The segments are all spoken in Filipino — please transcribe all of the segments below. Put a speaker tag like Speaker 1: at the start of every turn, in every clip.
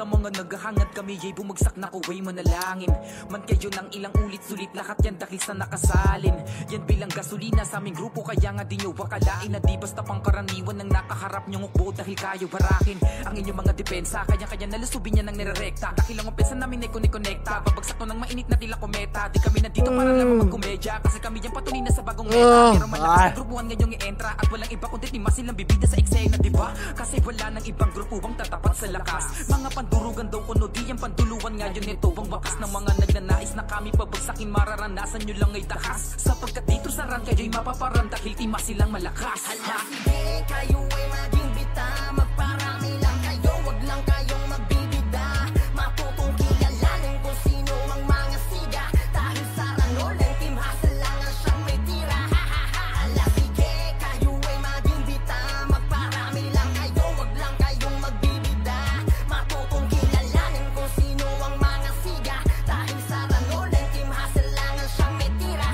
Speaker 1: sa mga naghahangad kami ay bumagsak na kuway manalangin. Man kayo ng ilang ulit sulit lahat yan dahil sa nakasalin. Yan bilang gasolina sa aming grupo kaya nga di nyo wakalain na di basta pangkaraniwan ng nakaharap nyong ukbo dahil kayo barakin ang inyong mga depensa. Kaya nalusubin yan ng nirerekta dahil ang umpensa namin ay kunikonekta. Babagsak to ng mainit na tila kometa. Di kami nandito para lamang magkomedya kasi kami yan patunay na sa bagong meta. Pero malakas na grupuhan ngayong i-entra at walang iba kundi lima silang bibida sa eksena, diba? Kasi wala nang ibang grupo bang tatapat sa lakas. Mga pandurugan daw kuno di ang panduluan ngayon nito. Ang wakas ng mga nagnanais na kami pabagsakin mararanasan nyo lang ay takas. Sapagkat dito sa ran kayo'y mapaparan dahil tima silang malakas.
Speaker 2: Hala, sige, kayo ay maging bita. Magparami lang kayo, wag lang kayong magbibida. Matutong kilalanin kung sino ang mga siga. Dahil sa Ranolan, Team Hustle lang ang siyang may tira. Hala, sige, kayo ay maging bita. Magparami lang kayo, wag lang kayong magbibida. Matutong kilalanin kung sino ang mga siga. Dahil sa Ranolan, Team Hustle lang ang siyang may tira.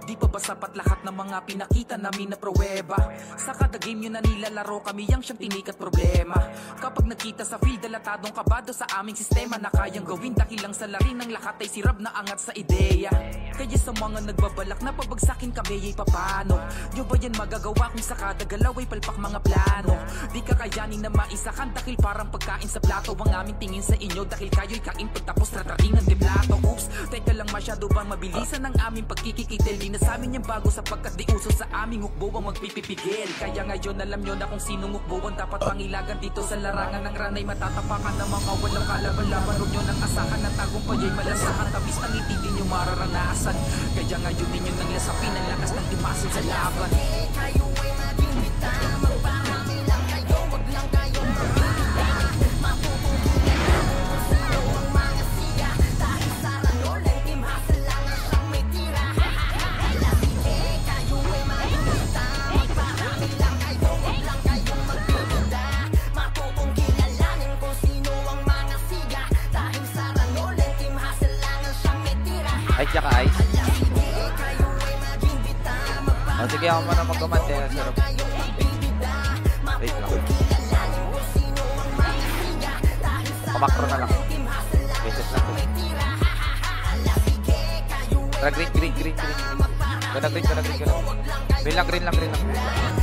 Speaker 1: Di pa ba sapat lahat ng mga pinakita namin na pruweba? Sa kada game yun na nilalaro kami ang siyang tinik at problema. Kapag nagkita sa field, dalatadong kabado sa aming sistema na kayang gawin dahil lang sa lari ng lahat ay sirab na angat sa ideya. Kaya sa mga nagbabalak na pabagsakin kami ay papano? Nyo ba yan magagawa kung sa kada galaw ay palpak mga plano? Di kakayanin na maisakan dahil parang pagkain sa plato ang aming tingin sa inyo dahil kayo'y kain pagtapos trataringan de plato. Oops, teka lang masyado bang mabilisan ang aming pagkikikitil? Di na sa amin yung bago sapagkat di uso sa aming ukbo ang magpipipigil. Kaya ngayon alam nyo na kung sinong ukbo ang dapat pangilagan dito sa larangan ng ranay. Matatapakan ng mga walang kalaban-laban. Huwag nyo nang asahan ng tagumpay ay malasahan. Tabis ang ngiti di nyo mararanasan. Kaya ngayon din nyo nang lasapin ang lakas ng timasin sa laban.
Speaker 2: Kayo ay maging bita. Magparami lang kayo, wag lang kayong magbibida. Matutong kilalanin kung sino ang mga siga. Dahil sa Ranolan, Team Hustle lang ang siyang may tira. Hala, sige, kayo ay maging bita. Magparami lang kayo, wag lang kayong magbibida. Matutong kilalanin kung sino ang mga siga. Dahil sa Ranolan, Team Hustle lang ang siyang may tira.
Speaker 3: Ay, tsaka ice.
Speaker 2: Hala, sige, kayo ay maging bita.
Speaker 3: O, sige ako muna mag-gumante. Sarap. Wait lang. Kamakro na lang. Reset lang. Green. Gana green. Green lang.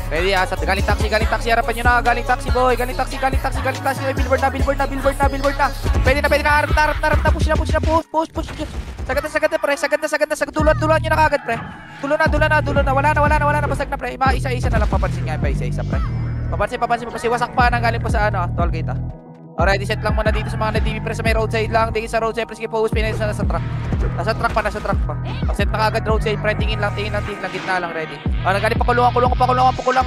Speaker 3: Ready, asat. Galing taxi. Harapan nyo na. Galing taxi, boy. Galing taxi. Billboard na. Pwede na. Harap na. Push na. Push. Sagad na, pre. Sagad na. Duluan nyo na kagad, pre. Dulo na. Wala na. Basag na, pre. Isa-isa na lang. Papansin nga pa. Isa-isa, pre. Papansin. Wasak pa nang galing pa sa toll gate, Alright, set lang muna dito sa mga na-TV, pre. Sa may roadside lang. Tingin sa roadside, pre. Sige, post pinay sa truck. Nasa truck pa. Set na kagad roadside, pre. Tingin lang. Gitna lang, ready. Nagaling pakulungan pa.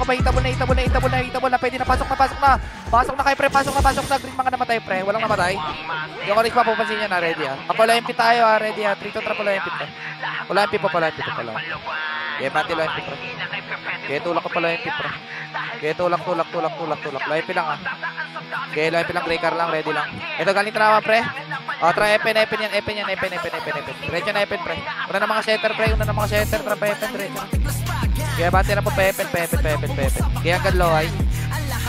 Speaker 3: Hitabol na. Pwede na. Pasok na. Pasok na kayo, pre. Pasok na. Green mga namatay, pre. Walang namatay. Yung orange pa, pupansin niya na, ready, Apollo MP tayo, ready, 3 to Apollo MP, pre. Apollo MP pa. Kaya pati lo MP, pre. Kaya tulak ko pala MP, pre. Kaya tulak. Lo MP lang, Kaya lo MP lang, gray car lang, ready lang. Ito galing trawa, pre. Try Epen yan. Diretso na Epen, pre. Una na mga setter, pre. Try pa Epen, diretso. Kaya bati na po pa Epen. Kaya agad low, ay.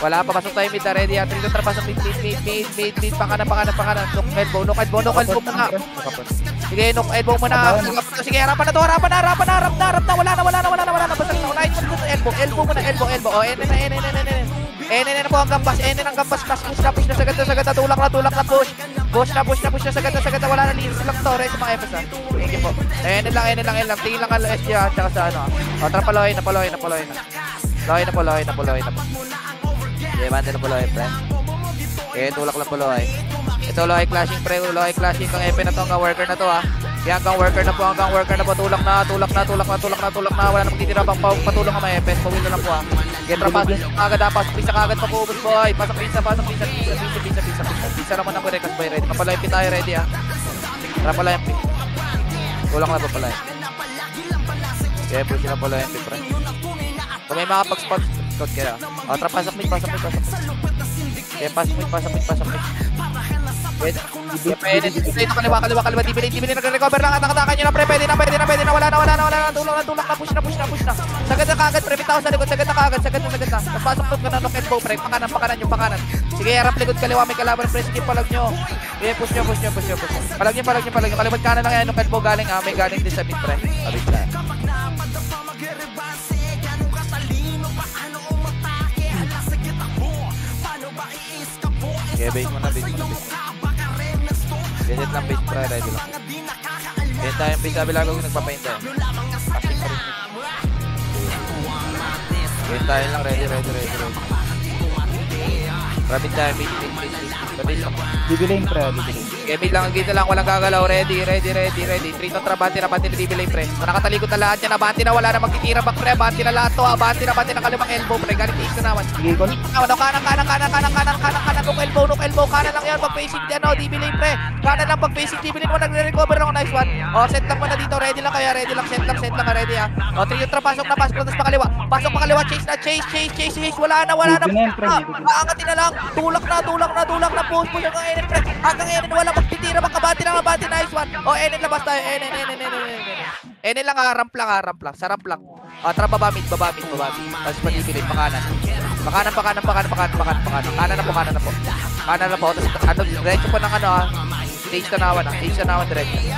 Speaker 3: Wala pa, pasok tayo mid na, ready, 3 to pasok mid. Pakanan. Knock elbow muna. Sige, knock elbow muna. Sige, harapan na. Wala na. Basta na, unahin mo elbow muna. Enen na po ang gambas. Push na sagad. Tulak na, push na sagad. Wala na, linis lang to. Ready mga FS, Thank you po. Enen lang. Tingin lang ang SG, tsaka sa trapaloy na. Loy na po. Okay, banda na po Loy, pre. Okay, tulak lang po Loy. Ito Loy clashing, pre. Loy clashing. Kang EP na to, hanggang worker na to, Kaya hanggang worker na po. Tulak na. Wala na magtitira bang patulong ang mga EP. Pawin na lang po, Okay, trapas. Agad, pasok pisa kagad pa po, boy. Pasok pisa. Pisa naman ang rekas, boy. Ready. Kapala MP tayo, ready, Trapala MP. Tulak na po pala. Okay, push na pala MP, pre. Kung may mga pag-spot, code kaya. Pasok mid. Okay, pasok mid. Dito kaliwa, dibilin, nagre-recover lang at nakatakan nyo na pre, pwede na, wala na, tulak na, push na. Sagad na kagad, pre, bitaw sa likod, sagad na. Tapos pasok ka na, knock and bow, pre, pakanan yung pakanan. Sige, harap likod, kaliwa, may kalaban, pre, sige, palag nyo. Okay, push nyo. Palag nyo, kaliwat kanan lang yan, knock and bow galing, may galing din sa mid, pre. Abit na. Okay, base mo na. Reset lang base, pre, ready lang. Paint tayo, base sabi lang kung nagpapaint tayo. Passing pa rin. Paint tayo lang, ready. Rapid tayo, base. Base lang.
Speaker 4: Dibilin, pre.
Speaker 3: Okay, base lang, gito lang, walang gagalaw. Ready. 3 kontra, abante na, dibilay, pre. Nakatalikod na lahat yan, abante na, wala na magtitira back, pre. Abante na lahat to, abante na kalimang elbow, pre. Galing tiis na naman.
Speaker 4: Sige, Col.
Speaker 3: Kanan, kung elbow, kanan lang yan, pag-facing din, dibilay, pre. Kanan lang, pag-facing, dibilay mo, nagre-recover ako, nice one. Set lang mo na dito, ready lang, set lang, ready, ha. 3 kontra, pasok na, tapos pasok pa kaliwa, chase, wala na. Aangatin na lang, tulak na, push hanggang Enen, pre. Hanggang Enen, wala magtitira, abante, nice one. Enen, labas tayo, Enen lang, ramp lang, sa ramp lang. Tara, baba mid. Tapos padibilin, pakanan. Pakanan. Kanan na po. Tapos, diretso po ng stage tanawan, diretso.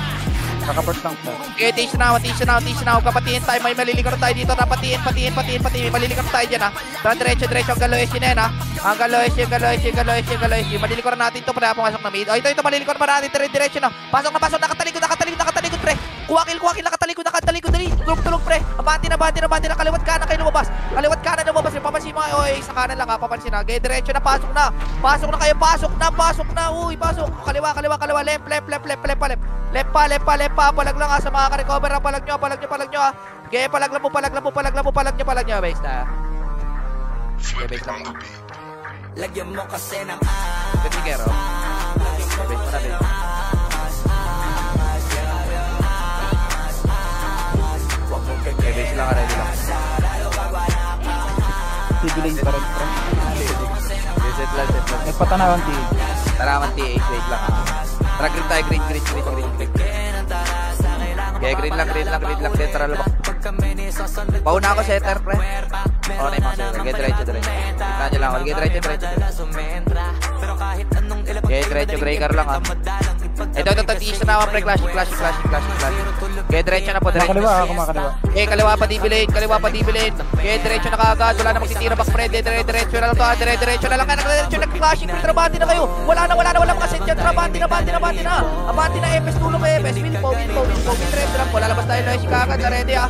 Speaker 4: Kakaport lang, pre.
Speaker 3: Okay, tage na. Kapatiin tayo, may malilikot tayo dito. Patiin. May malilikot tayo dyan, ha. Tara, diretso, hanggang Loesyo na yan, ha. Hanggang Loesyo. Malilikot natin ito, pre, pumasok na mid. Ito, malilikot pa natin, diretso na. Pasok, nakatalikod, pre. Kuwakil, nakatalikod, dali. Tulog, pre. Abante na, kaliwat kanan kayo lumabas. Papansin mo, sa kanan lang, ha, papansin na. Okay, diretso na, pasok na kayo, pasok na, uy, pasok. Kaliwa, left pa, palag lang, ha, sa mga ka-recover, ha, palag nyo, ha. Okay, palag lang mo, base na. Okay, base lang.
Speaker 2: Lagyan mo kasi ng
Speaker 3: Ganigero. Okay, base na. Okay, base lang, ready lang.
Speaker 4: Dibilin pa rin, pre.
Speaker 3: Set lang.
Speaker 4: Nagpatanawan, T.
Speaker 3: Taraman TH, wait lang. Tara, green tayo, green. Okay, green lang, din, tara labak. Pauna ako setter, pre. Na yung mga setter. Okay, diretso. Kita nyo lang ako. Okay, diretso. Okay, diretso, breaker lang, ha. Ito, tiis na naman, pre. Clashing. Okay, diretso na po,
Speaker 4: Makaliwa.
Speaker 3: Okay, kaliwa pa dibilin. Okay, diretso na kaagad. Wala na magtitira back, pre. Diretso na lang to, ha. Diretso na lang. Nag-clashing. Trabante na kayo. Wala na makaset dyan. Trabante na. Abante na, FS, tulong kayo, FS. Win po. Diretso lang po. Lalabas tayo na si kaagad. Ready, ha.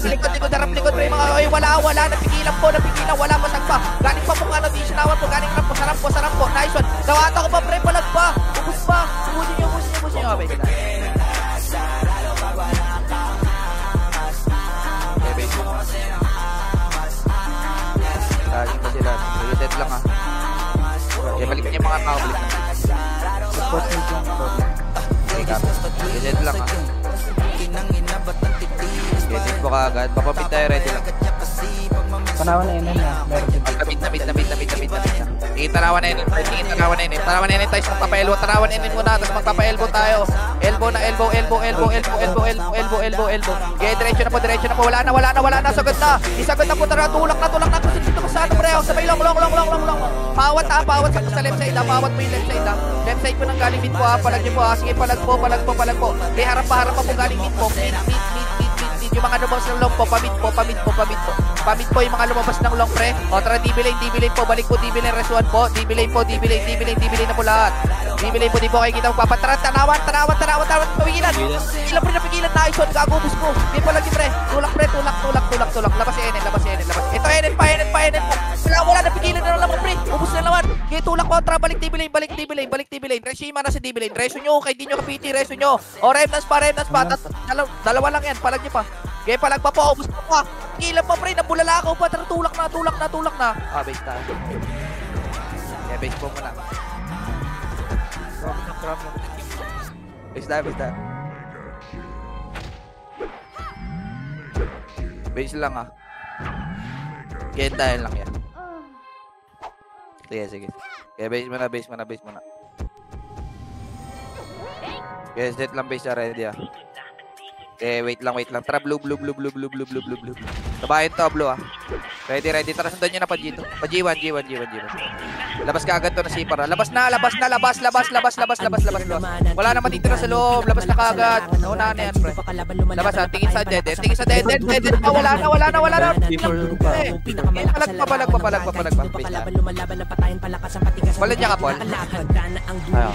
Speaker 3: Likod, harap likod, pre. Mga, wala. Napigilan po. Wala, basag pa. Galing pa pong tisinawan po. Galing rampo, sa rampo. Nice one. Nawata ko pa, pre. Palag pa. Ubus pa. Ubusin nyo. Okay, kita. Laging pa sila. Reset lang, ha. Okay, balik niya mga tao.
Speaker 4: Support nyo yung problem.
Speaker 3: Okay, kami. Reset lang, ha. Reset po kaagad. Papapit tayo, ready lang.
Speaker 4: Panawan na Enen na. Meron din.
Speaker 3: Kapit na. Tingin tarawan na Enen. Tarawan na Enen tayo sa magpapa-elbow. Tarawan Enen muna, tapos magpapa-elbow tayo. Elbow. Okay, diretso na po. Wala na. Sagad na. Isagad na po, tara. Tulak na. Kasi dito ko saan, pre. Sabay lang. Pawat sa left side, ha. Pawat mo yung left side, ha. Left side po nang galing mid po, ha. Palag nyo po, ha. Sige, palag po. Okay, harap pa po galing mid po. Mid. Yung mga lumabas ng long po, pamit po yung mga lumabas ng long, pre. Tara, dibilin po, balik po, dibilin, resuan po, dibilin na po lahat. Dibilin po, di po kayo kita magpapataran, tanawan, papigilan, napigilan, nice one, gagubos ko. Di po lagi, pre, tulak, labas si Enen. Ito, Enen pa, wala, napigilan na naman, pre, ubos na naman. Okay, tulak kontra, balik dibilin, resima na si dibilin, reso nyo, kay di nyo kapiti, reso nyo. Remnants pa, dalawa lang yan, palag nyo pa. Okay, palag pa po, ubos pa. Kila pa, pre, nabulala ako pa, tulak na. Base tayo. Okay, base po muna. Base tayo. Base lang, ha. Kentahin lang yan. Sige. Okay, base muna. Yes, set lang base ready ah. Okay, wait lang. Tara, blue. Tabahin to, blue ah. Ready. Tara, sundan nyo na pa dito. Pa G1. Labas ka agad to na sipar. Labas na. Wala na matitira sa loob. Labas na kagad. Nauna na yan, pre. Labas ha. Tingin sa dead. Wala na. Palag pa. Wala niya ka, Paul. Ayaw.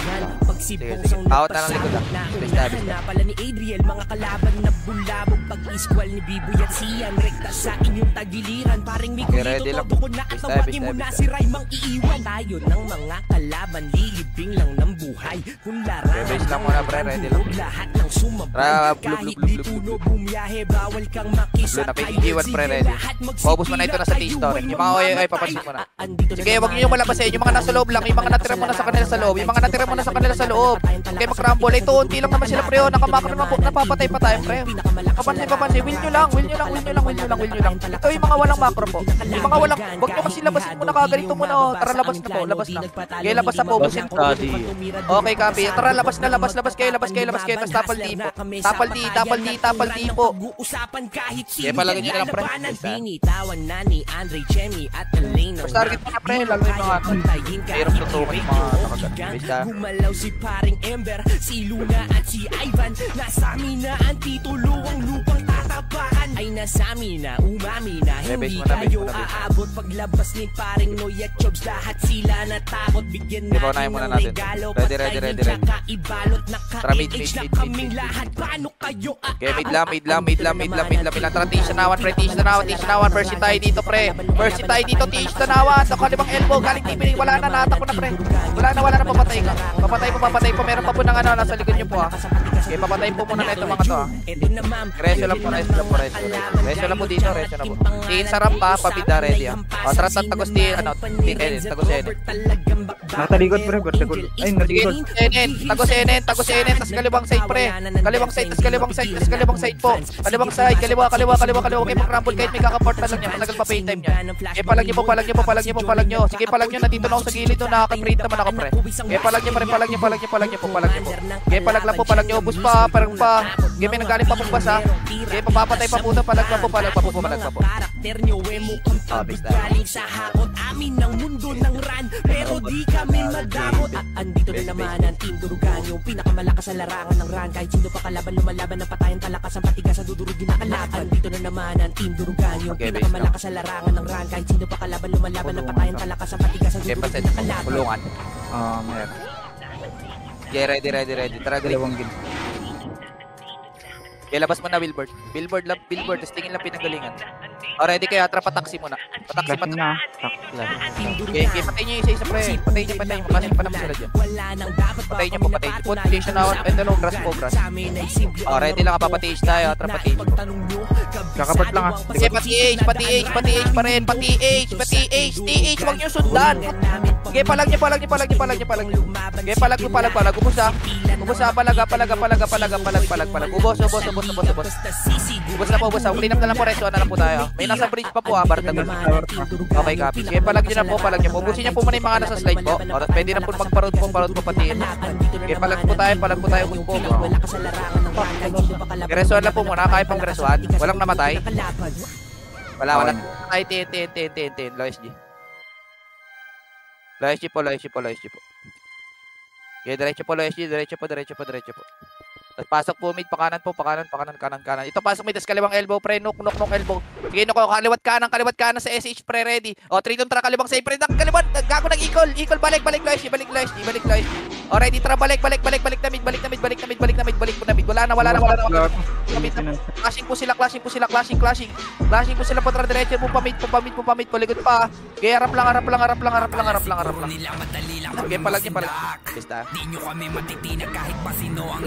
Speaker 3: Sige. Out na ng likod ah. Basta.
Speaker 2: Pala ni Adriel, mga kalaban na bulabog pag-iskwal ni Biboy at Sian. Rekta sa inyong tagiliran, paring may kulito todo ko na at tawagin mo na si Raymang iiwan. Tayo ng mga kalaban, lilibing lang ng buhay. Kung larangan
Speaker 3: lang muna, pre. Ready lang.
Speaker 2: lahat ng sumabay. Kahit di puno bumiyahe, bawal kang makisakay.
Speaker 3: Pre, ready. Paubos mo na ito na sa T-Store. Yung mga ay papansin mo na. Sige, huwag nyo yung malabasin. Yung mga nasa loob lang. Yung mga natira mo na sa kanila sa loob. Okay, mag-rumble. Ito, unti lang naman sila, pre. Nakamakro na napapatay pa tayo, pre. Kapansin. Will nyo lang. Ito yung mga walang macro po. Yung mga walang, huwag nyo kasi labasin muna kagalito muna. Tara, labas na. Okay, labas na po. Okay, copy. Tara, labas kayo. Tapos tapal di po. Okay, palagay nyo lang, pre. Mas target mo na, pre. Lalo yung mga hirap tutukan yung mga nakagat.
Speaker 2: Gumalaw si paring Ember, si Luna at si Ivan. Nasa amin na ang titulo, ang lupang tatapakan. Ay nasa amin na, umami na. Hindi kayo aabot paglabas ni paring Noy at Chobs. Lahat sila natakot, bigyan natin ng regalo. Patayin tsaka ibalot. Naka-age na kaming lahat. Paano kayo aabot?
Speaker 3: Okay, mid lang. Tara, Tish na nawan. First tayo dito, pre. Tish na nawan. Sa kalibang elbow, galing TV. Wala na, natakot na, pre. Wala na, papatay ka. Papatay po. Meron pa po ng nasa likod nyo po, ha. Okay, papatay po muna na ito, mga to, ha. Resyo lang po dito. Tingin sa ramp, ha. Pabida, ready, ha. O, tara, tagos din, tagos Enen.
Speaker 4: Natalikod, pre. Ay, natikod.
Speaker 3: Tagos Enen, tas kalibang side, pre. Kalibang side po. Kalibang side, kaliwa. Okay, mag-rumble kahit may kakaport na lang niya. Matagal pa pay time niya. Okay, palag nyo. Sige, palag nyo. Nandito na ako sa gilid, no. Nakaka-trade naman ako, pre. Okay, palag nyo. Okay, palag lang po. Ubus pa, parang pa. Okay, may nanggaling pa pong basa. Okay, papapatay pa po. Palag pa po.
Speaker 2: Karakter nyo mukhang paggaling sa hakot amin ng mundo ng ran, pero di kami madamot. Andito na naman ang Team Durugan, yung pinakamalakas sa larangan ng ran. Kahit sino pa kalaban, lumalaban ng patayan, talakas ang patigas sa dudurugin na kalaban. Andito na naman ang Team Durugan, yung pinakamalakas sa larangan ng ran. Kahit sino pa kalaban, lumalaban ng patayan, talakas ang patigas sa dudurugin na kalaban.
Speaker 3: Kulungan.
Speaker 4: Meron.
Speaker 3: Okay, ready. Tara,
Speaker 4: Dalawang gil.
Speaker 3: Okay, labas mo na, Billboard. Tapos tingin lang pinanggalingan. O, ready kayo, tara, pataksi muna. Pataksi pa na. Okay, patay nyo yung isa-isa, pre. Patay nyo. Kasi pa naman sila dyan. Patay nyo po. Station out. Grass po. O, ready lang, papatay tayo. Tara, patay nyo.
Speaker 4: Kakapot lang, ha.
Speaker 3: Sige, pati H pa rin. Pati H. Huwag nyo sundan. Okay, palag nyo. Okay, palag. Ubus ha. Palag. Ubos. Ubus na po. Clean up na lang po. Resto na lang po tayo. May nasa bridge pa po, ha. Bartagol. Okay, copy. Sige, palag nyo na po. Ubusin nyo po muna yung mga nasa slide po. O, pwede na po magparod po pati. Okay, palag po tayo. Ubus po. Okay, restoan lang po muna. Kaya pang restoan. Walang namatay. Wala. Ay, tin. Lois G. Lois G po. Okay, diretso po. Tapos pasok po mid, pa kanan. Ito pasok mid, tas kaliwang elbow, pre, nok elbow. Sige, nok, kaliwat kanan sa SH, pre, ready. O, tritong tara, kaliwang save, pre, kaliwat, gago ng ikol, balik, Lois. O, ready, tara, balik na mid. Wala na. Clashing po sila, patra, diretso po, pamid, likod pa. Okay, harap lang. Okay, palag niya. Basta.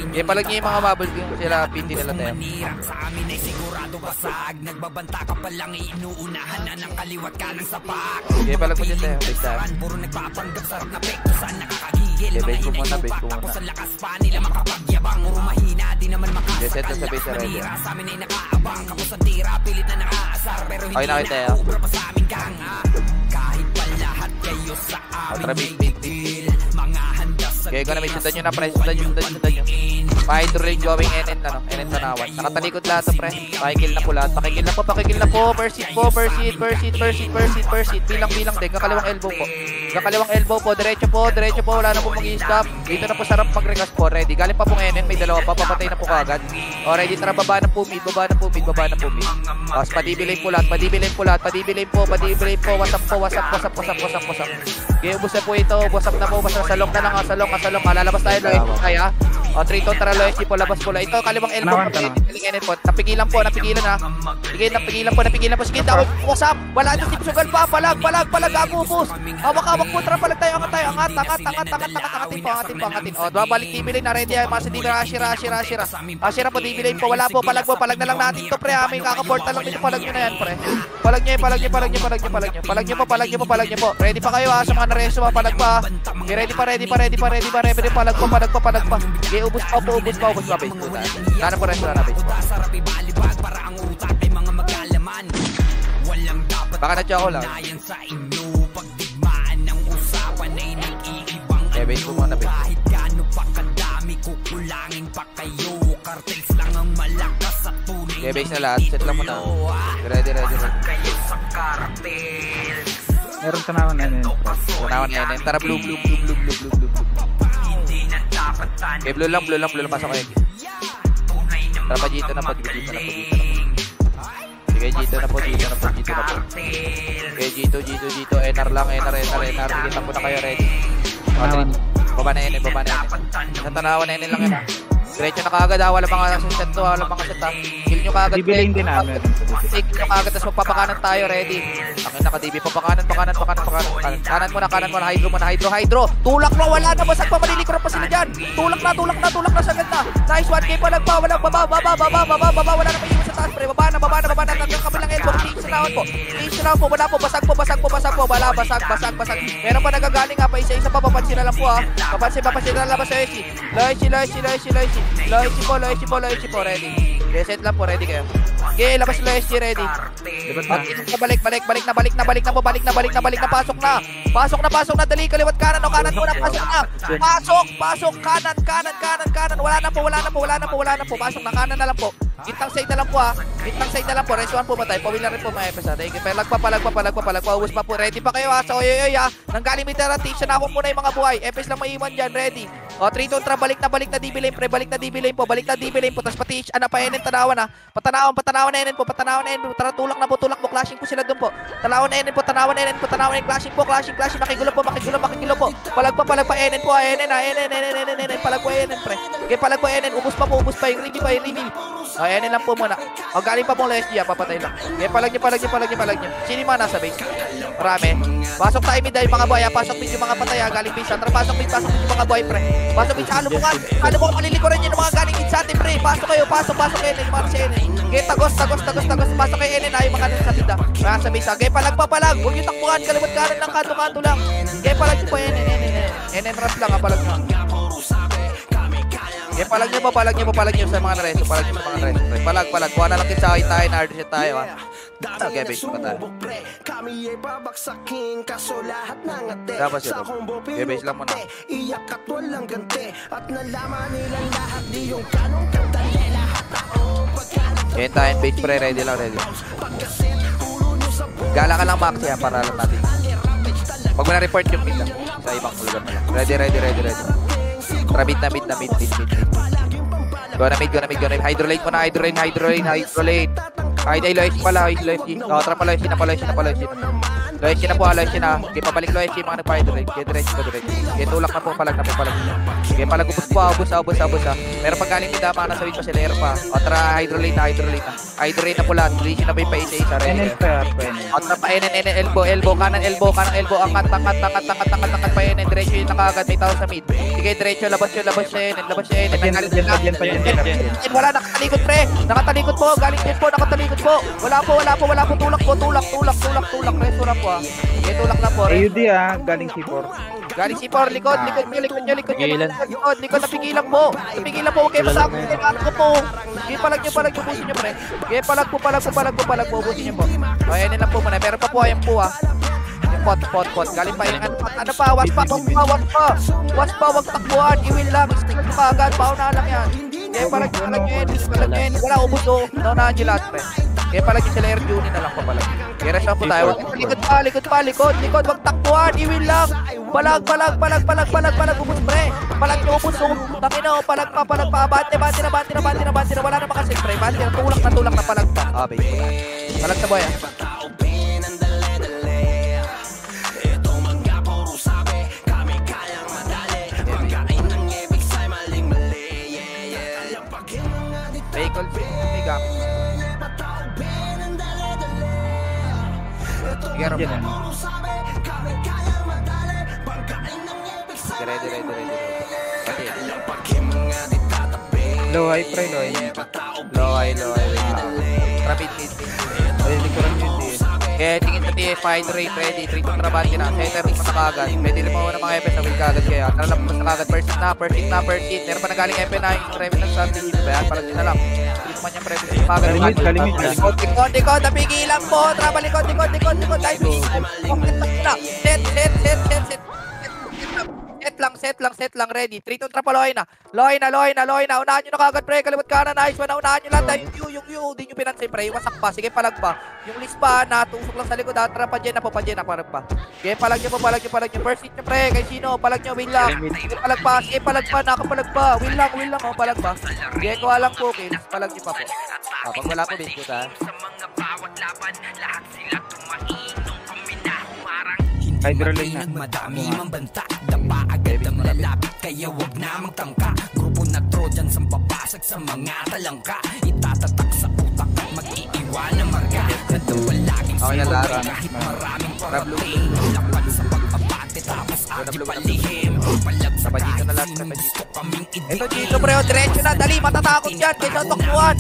Speaker 3: Okay, palag niya yung mga bubble yung sila pinti nila tayo.
Speaker 2: Sa amin ay sigurado basag. Nagbabanta ka pa lang, inuunahan na ng kaliwat ka ng sapak.
Speaker 3: Okay, palag mo dyan tayo. Basta.
Speaker 2: Puro nagpapanggap, sarap na pekto, saan nakakagigil. Mga hinayupak ako sa lakas pa nila makapagyabang. Puro mahina, di naman makasakal. Lakas manira, sa amin ay nakaabang. Kapos ang tira, pilit na nakaasar. Pero hindi na nakubra pa sa amin kang kahit pa lahat kayo sa amin may titil. Mga handa sa
Speaker 3: okay, gonna may sundan nyo na, pre. Sundan nyo. Pa-hydro lane going NN na, no? NN Tanawan. Nakatalikod lahat to, pre. Pakikil na po lahat. Pakikil na po. First hit po. Bilang din. Kakaliwang elbow po. Diretso po. Wala na po mag-i-stop. Dito na po sarap mag-request po. Ready. Galing pa pong NN. May dalawa pa. Papatay na po kagad. O, ready. Tara, baba na po mid. Tapos, padibilay po lahat. Padibilay po. Wasap. Okay, ubos na po ito. Wasap na po. Basta salong na lang. Salong. Lalabas tayo. Kaya. O, 3 tara loyalty po. Labas po lang. Ito, kaliwang elbow. Napigilan po. Napigilan po. Sige, daw. Wasap. Wala ito. Sugal pa. Palag. Agubos. Hawak po. Tara, palag tayo. Angat. Angatin po. O, babalik TV lane na ready. Masa di na Ashira po. TV lane po. Wala po. Palag na lang natin to, pre. May kaka-portal lang dito. Palag nyo na yan, pre. Palag nyo po. Ready pa kayo, sa mga nareso. Palag pa. Ready pa. Palag pa. Okay, ubus pa. Base po tayo. Sana po resto na base po. Baka na-choco lang. Okay, base po muna, base. Okay, base na lahat. Set lang muna. Ready.
Speaker 4: Meron Tanawan NN.
Speaker 3: Tara, blue. Okay, blue lang. Pasok kayo. Tara, pa-G2 na po. Sige, G2 na po. Okay, G2. NR lang. Kita po na kayo, ready. Baba na NN. Sa Tanawan NN lang yun, ha. Diretso na kagad, ha. Wala pang set to, Kill nyo kagad.
Speaker 4: Bibiling din namin.
Speaker 3: Kill nyo kagad, tapos magpapakanan tayo, ready. Ang naka-DB, pakanan. Kanan muna, hydro. Tulak na, wala na, basag pa, malilikor pa sila dyan. Tulak na, sagad na. Nice, 1K pa lang pa, walang baba, wala na maiiwan sa taas, pre. Baba na, hanggang kabilang elbow. Tingin na po, wala po, basag po, wala, basag. Meron pa nagagaling, ha, pa isa-isa pa, papansin na lang po, ha. Papansin na labas sa Loyalty po, ready. Reset lang po, ready kayo. Okay, labas Loyalty, ready. Balik na, pasok na, dali, kaliwat kanan muna, pasok, kanan, wala na po, pasok na, kanan na lang po. Gitang side na lang po, resuan po matay, pawil na rin po mga FS, palagpa, ubus pa po, ready pa kayo, ha, sa oyoyoy, ha, nanggaling meter, teach na ako muna yung mga buhay, FS lang maiwan dyan, ready. O, 3 to tra, balik na DB lane, pre, balik na DB lane po, tapos pati, pa NN, Tanawan, ha, patanawan na NN po, tara, tulak mo, clashing po sila dun po, Tanawan NN, clashing po, makigulo po, palag pa NN po, NN, palag po NN, pre, okay, palag po NN, ubus pa, yung reveal. O, NN lang po muna, o, galing pa pong LSG, ha, papatay lang, okay, palag nyo, sino yung mga nasa base? Marami, pasok tayo mid, mga boy, ha, pasok mid yung mga patay, ha, galing base, tara, pasok mid yung mga boy, pre, pasok mid sa alubungan, malilikuran nyo ng mga galing mid sa atin, pre, pasok kayo, NN, yung mga sa NN, okay, tagos, pasok kayo NN, ha, yung mga nasa bida, nasa base, okay, palag, huwag yung takbuhan, kaliwat kanan lang, kanto lang, okay, palag nyo po, NN rush lang, ha, palag nyo. Okay, palag nyo sa mga nareso, palag, kuha na lang kinsa tayo, na-hardset tayo, ha. Okay, base pa tayo. Dapat yun. Okay, base lang muna. Okay, tayo, base pre, ready lang. Gala ka lang, Maxi, ha, para alam natin. Pag mo na-report yung mid, sa ibang lugar na lang. Ready. Tara, mid. Go na mid. Hydro lane muna, hydro lane. Ay, Loyalty pala. O, tara pa Loyalty na. Loyalty na po, Okay, pabalik Loyalty, mga nagpa-hydro lane. Okay, diretso. Okay, tulak na po, palag. Okay, palag, ubus po, ubus. Meron pang galing kita, mga nasa win pa sila, pa. O, tara, hydro lane na. Hydro lane na po lahat. Diretso na ba yung pa isa-isa, ready. O, tara pa, NN, elbow, kanan elbow, angat pa NN, diretso yun nakagad, may tao sa mid. Sige, diretso, labas yun, wala, nakatalikod, pre. Nakatalikod po, galing din po, nakatalikod po. Wala po, tulak, restaurant po, ha. Okay, tulak na po.
Speaker 4: AUD, ha, galing C4.
Speaker 3: Galing C4, likod nyo. Napigilan po. Huwag kayo masakot. Ko po. Okay, palag nyo, busin nyo, pre. Okay, palag po, busin nyo po. O, yan lang po muna. Meron pa po, ayan po, ha. Yung pot. Galing pa yung ano pa, was pa, wag takbuhan. Iwin lang, stick nyo kaagad, paunahan lang yan. Kaya palag nyo, wala ubos o. Naunahan nyo lahat, pre. Kaya palag nyo sila Air Juni na lang pa palag. Kaya rest po tayo. Likod, wag takbuhan, iwin lang. Palag, ubos, pre. Palag nyo, ubos o. Takina o, palag pa, bante na. Wala na makasin, pre. Bante na, tulak na palag pa. Okay, palag sa boy, ah. Vehicle may gamit. Sige, Rob. Ready.
Speaker 4: Low high pre, low high.
Speaker 3: Low high. Rapid mid.
Speaker 4: Likuran yun din.
Speaker 3: Kaya tingin sa TF, fine rate, ready. 3 to trabahan ka na. Center ring mo na kagad. Pwede rin mo na mga FS na will kagad kaya. Nalap mo na kagad. First hit. Meron pa nagaling FP na yung revenue sa ating dito. Bayan, parang din na lang. Treat man yung revenue sa kagad.
Speaker 4: Kalimit.
Speaker 3: Likod. Napigilan po. Traba, likod. Dahil complete lang sila. Set lang, ready. 3 to trapa, loy na. Unahan nyo na kagad, pre. Kaliwat kanan, nice one. Unahan nyo lang. Dahil yung di nyo pinansay, pre. Wasak pa. Sige, palag pa. Yung list pa, natusok lang sa likod. Trapa dyan, palag pa. Sige, palag nyo. First hit nyo, pre. Kay sino? Palag nyo, win lang. Sige, palag pa. Nakapalag pa. Win lang, palag pa. Sige, kuha lang po, kills. Palag nyo pa po. Pag wala po, din po tayo.
Speaker 4: Hydroline na.
Speaker 2: Madami mang banta, dapa agad ang lalapit, kaya wag na magtangka. Grupo na Trojan sa papasag sa mga talangka, itatatak sa utak at mag-iiwan ng marga. Nandang palaging sinubay kahit maraming parating, lapan sa pag-abate tapos aking palihim. Palagsapan gusto kaming
Speaker 3: ito dito, pre, diretso na, dali, matatakot dyan, kaysa takbuhan.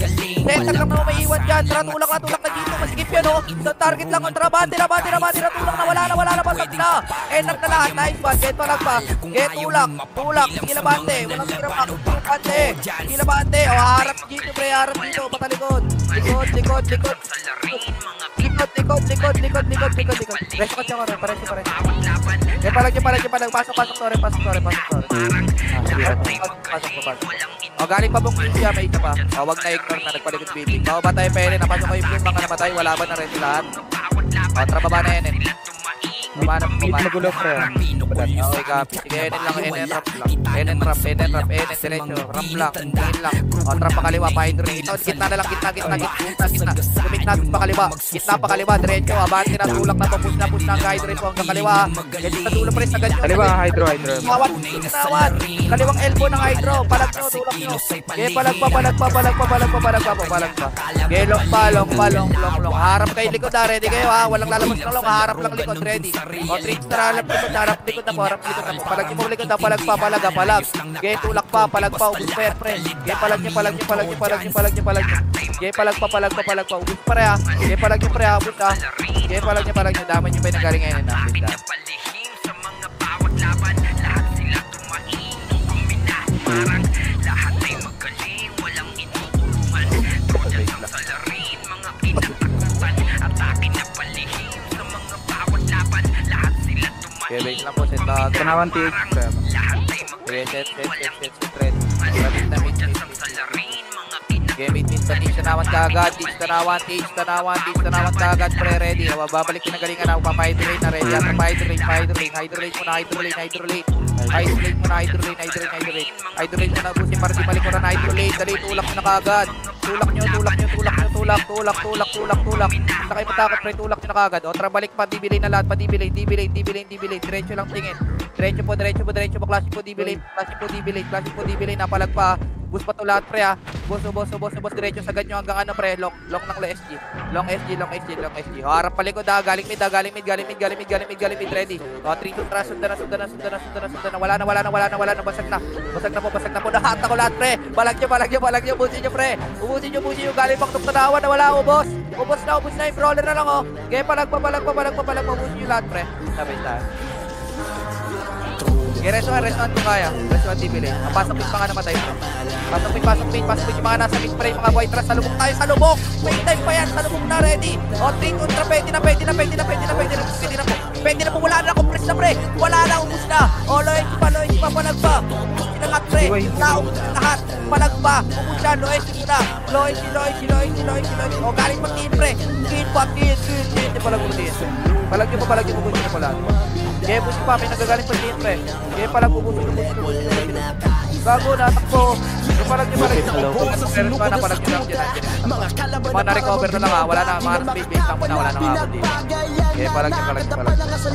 Speaker 3: Center lang na umaiwan dyan, tulak na dito, masigip yan, oh. Sa target lang, bante na, tulak na, wala na, basag na. End up na lahat, nice one, get palag pa. Get tulak, sige bante, walang sira pa, sige bante, o harap dito, pre, patalikod. Likod. Reso ka siya, pareso. Palag, pasok, sorry. O, galing pa bong siya, may isa pa. O, wag na ignore na, nagpalikod biting. Bababa tayo pwede, napasok ko yung mga namatay, wala ba na rin lahat? O, trababa na yan,
Speaker 4: Magulo pre.
Speaker 3: Okay, copy. Sige, NN rap lang. NN diretso. Ramp lang. Tingin lang. O, trap pa kaliwa, pa-hydro. Ito, gitna na lang, gitna. Tumit natin pa kaliwa. Gitna pa kaliwa, diretso. Abante na, tulak na, push na ang hydro po hanggang kaliwa. Ganyan sa dulo pa rin sa ganyan.
Speaker 4: Kaliwa, hydro.
Speaker 3: Nawan. Kaliwang elbow ng hydro. Palag nyo, tulak nyo. Okay, palag pa. Okay, long pa. Harap kayo likod na, ready kayo ha. Walang lalabas na long, harap lang likod, ready. O, 3 harap likod na po. Palag nyo po likod na, palag. Okay, tulak pa, ubus pa yan, pre. Okay, palag nyo. Okay, palag pa, ubus pa rin ha. Okay, palag nyo, pre, ubus ha. Okay, palag nyo, daman nyo pa yung nagaling ngayon na. Okay, wait lang po, set na.
Speaker 4: Tanawan TH.
Speaker 3: Okay, set, red. Rapid na mid. Okay, mid, patis, tanawan kagad. Tanawan kagad, pre, ready. Babalik yung nagalingan na, papahydrate na, ready. At hydrate muna, hydrate muna, busin para di malikuran, hydrate. Dali, tulak nyo na kagad. Tulak nyo. Basta kayo matakot, pre, tulak nyo na kagad. O, tara, balik pa, dibilay na lahat pa, dibilay. Diretso lang tingin. Diretso po, classic po, dibilay, napalag pa. Bus pa to lahat, pre, ha. Boss, diretso sa ganyo hanggang ano, pre, long ng SG. Long SG. O, harap palikod, ha. Galing mid, ready. O, 3 to tara, sundan na. Wala na, basag na po. Lahat ako lahat, pre. Balag nyo, busin nyo, pre. Ubusin nyo, galing pang tanawan na wala, ubos na yung brawler na lang, oh. Okay, palag pa, ubusin nyo lahat, pre. Sabay tayo. Okay, resuan kung kaya. Resuan dibili. Pasok pa nga namatay. Pasok pin yung mga nasa mid-spray, mga white trash. Salubok. May time pa yan. Salubok na, ready. O, 3 ultra, pwede na po. Pwede na po, wala na, compress na, pre. Wala na, ubus na. O, loyalty pa, palag pa. Sinangat, pre. Naubos lahat. Palag pa. Ubus yan. Loeshi muna. Loeshi. O, galing pang tiin, pre. Tiin pa. Tiin. Palag mo tiin. Palag nyo pa. Ubus nyo pa lahat. Kaya ubus pa. May nagagaling pang tiin, pre. Kaya palag ubus. Gago na. Takbo. Palag nyo. Pero pa na palag nyo lang dyan. Mga na-recover na lang ha. Wala na. Mga speed lang muna. Wala na nga ako dito. Kaya palag nyo.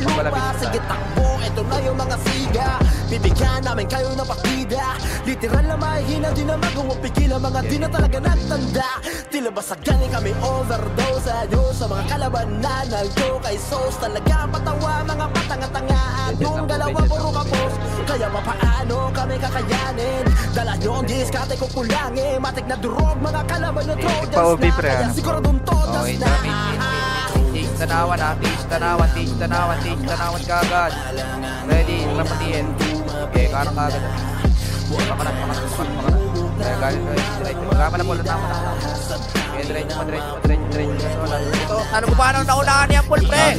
Speaker 3: Magpalabit na.
Speaker 2: Sige takbo, ito na yung mga siga. Bibigyan namin kayo ng partida. Literal na mahihina, di na magawa pigil ang mga di na talaga nagtanda. Tila ba sa galing kami overdose Ayos sa mga kalabanan Naldo kay Sos Talaga patawa, mga patanga-tanga Atong dalawa puro kapos Kaya papaano kami kakayanin Dala nyo ang diskate ko kulangin Matik na durog, mga kalaban nyo Trojans na Kaya siguradong todas na
Speaker 3: Tanawan kagad. Ready, rapatiin. Okay, karang kagad. Pakanan. Kaya galing Magama na po, latama na. Okay, diretso. Ito, ano mo paano naunahan niya, full pre?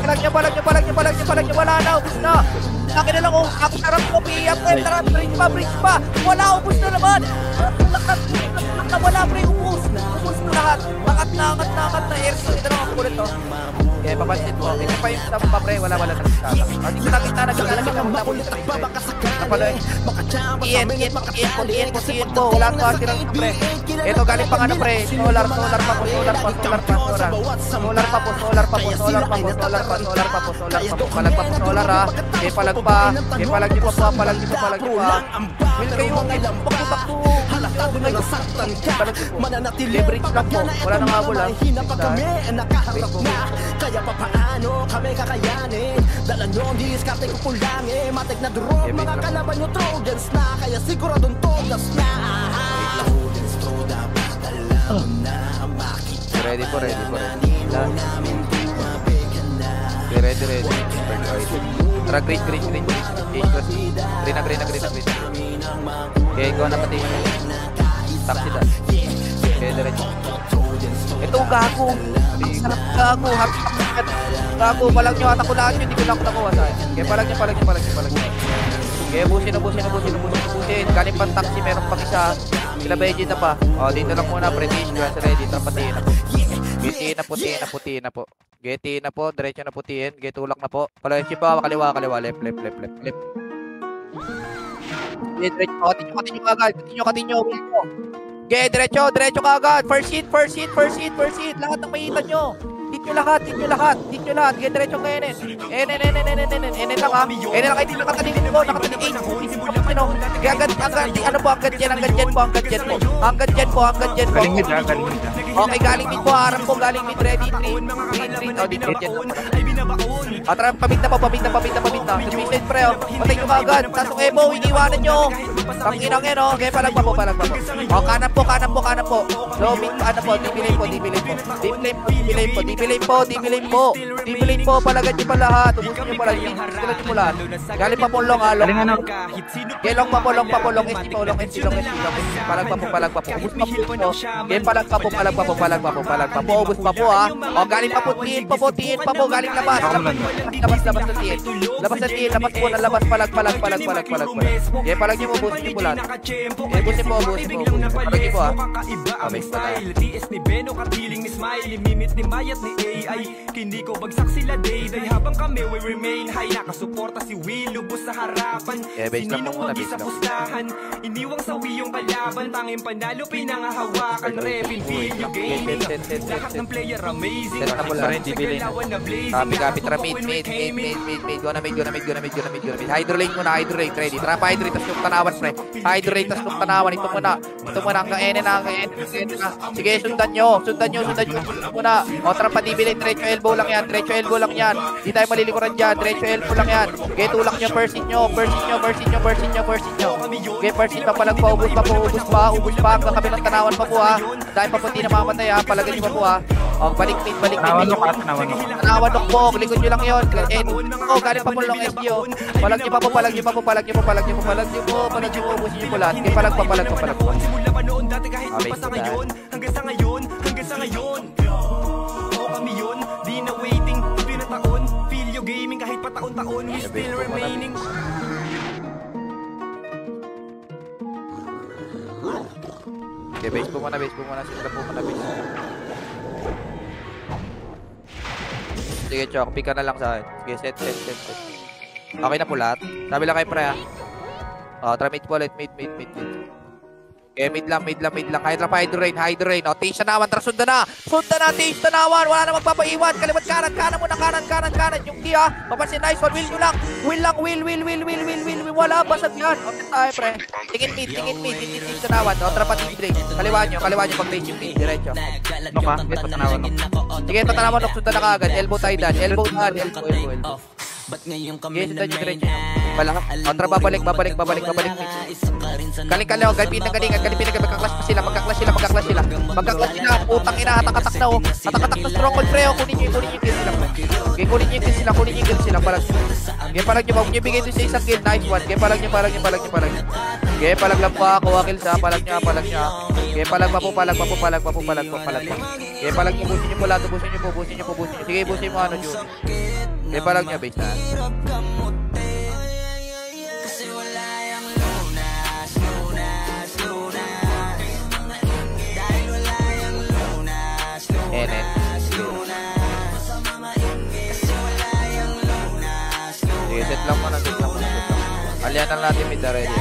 Speaker 3: Palag niya, wala na, ubus na. Akin na lang kung ako sarap ko, piyap, bridge pa. Wala, ubus na naman. Wala, pre, ubus na lahat. Angat na, airstone. Ito lang ako ulit, to. Okay, papansin mo. Ito pa yung tama pa, pre. Wala na kita. Hindi ko nakita na napaloy. Iyan po. Wala ko asirang pre. Ito galing pa nga na, pre. Solar pa po. Palag pa po, solar ha. Palag niyo pa. Will kayo ang bakto. Leverage lang po. Wala nang habol ha.
Speaker 2: Kaya papaano kami kakayanin Dala nyo ang diskarte ko kulangin Matik na durog, mga kalaban nyo Trojans na Kaya siguradong todas na
Speaker 3: Ready po. Ready. Tara, green. Green na. Okay, go na pati. Taxi da. Okay, diretso. Ito, gago. Gago, palag nyo. Atakulaan nyo. Hindi ko lang nakuha sa'yo. Okay, palag nyo. Okay, busin. Galing pang taxi. Meron pang isa. Sila Beijing na pa. O, dito lang muna. British. Grass ready. Trapatiin na po. Putiin na po. Getiin na po. Diretso na putiin. Getulak na po. Palag nyo pa. Kaliwa. Left. Continue. Okay, diretso kagad. First hit. Lahat ng mahitan nyo. Hit nyo lahat. Okay, diretso ka Enen. Enen lang ha. Enen lang, hindi nakataligin po. Nakataligin. Hanggang dyan po. Okay, galing din po. Harap po, galing din. Ready, 3. O, dito dyan. Tara, pamit na. Sumisid pre, o. Patay nyo kagad. Tasong Ebo, iniwanan nyo. Tanginang yan, o. Okay, palag pa po. O, kanan po. Low mid, dibilay po. Palagan nyo pa lahat. Ubusin nyo pa lahat. Galing pa po long, ha. Okay, long pa po. SG. Palag pa po. Ubus pa po. Okay, palag pa po. Ubus pa po, ha. O, galing pa po. Tiin pa po. Galing labas. Labas na tiin. Labas po. Nalabas. Palag. Okay, palag nyo po. Ubusin nyo po lahat. Okay, ubusin po. Palag nyo po, ha. Okay,
Speaker 5: TS ni Beno, katiling ni Smiley, mimit ni Mayat ni AI. Hindi ko bagsak sila day habang kami we remain high. Nakasuporta si Will, lubos sa harapan. Sininong wagi sa pustahan. Iniwang sawi yung kalaban. Tanging panalo, pinangahawakan. Repin, feel you gaming. Lahat ng player amazing. Galawan na blazing.
Speaker 3: Kapit ramid. Go na mid. Hydrolate muna. Ready. Trapa hydrate. Tas yung tanawan, pre. Hydrate. Tas yung tanawan. Ito muna. Hanggang Enen na. Sige, sundan nyo muna. O, trapa dibilay. Diretso elbow lang yan. Di tayo malilikuran dyan. Diretso elbow lang yan. Okay, tulak nyo. First hit nyo. Okay, first hit pa. Palag pa. Ubus pa. Hanggang kami ng tanawan pa po, ha. Dahil pa po di namamatay, ha. Palagan nyo pa po, ha. O, balik mid. Tanawan po. Likod nyo lang yun. O, galing pa po long SGO. Palag nyo po. Ubusin nyo po lahat. Okay, palag pa.
Speaker 5: Simula pa noon dati kahit pa sa ngayon. Hanggang sa ngayon. O kami yun, di na waiting. Tuloy na taon, feel you gaming kahit pa taon-taon. We still remaining.
Speaker 3: base po muna. Sila po muna base. Sige, Chok. Pick ka na lang sa akin. Sige, set. Okay na po lahat. Sabi lang kay Pre, ha. Tara mid po ulit. Mid. Okay, mid lang. Kahit lang pa hydro rain. O, Tish Tanawan. Tara, sundan na, Tish Tanawan. Wala na magpapaiwan. Kaliwat kanan muna. Kanan. Yung key, ha. Mapansin, nice one. Will lang. Wala, basag yan. Okay tayo, Pre. Tingin mid. Tish Tanawan. O, tara pa Tish Drake. Kaliwa nyo pag-base yung mid. Diretso.
Speaker 4: Nok ha? Get Tanawan, Nok.
Speaker 3: Sige, Tanawan, Nok. Sundan na kaagad. Elbow tayo dyan. Elbow.
Speaker 2: Ba't ngayon kami
Speaker 3: Yes, sundan nyo diretso. Kontra, babalik. Galing, galpin ng galingan. Magka-clash sila. Putang ina, hatak-hatak na, oh. Hatak-hatak na stronghold, pre, oh. Kunin nyo yung kill sila, pre. Okay, kunin nyo yung kill sila. Palag nyo, huwag nyo bigay doon sa isang kill. Nice one. Okay, palag nyo. Okay, palag lang pa. Kuha kills, ha. Palag nyo. Okay, palag pa po. Okay, palag nyo, busin nyo po lahat. Busin nyo. Sige, busin mo, ano, Jun. Okay, palag nyo, base, ha. Enet. Sige, set lang muna. Alian lang natin mid already.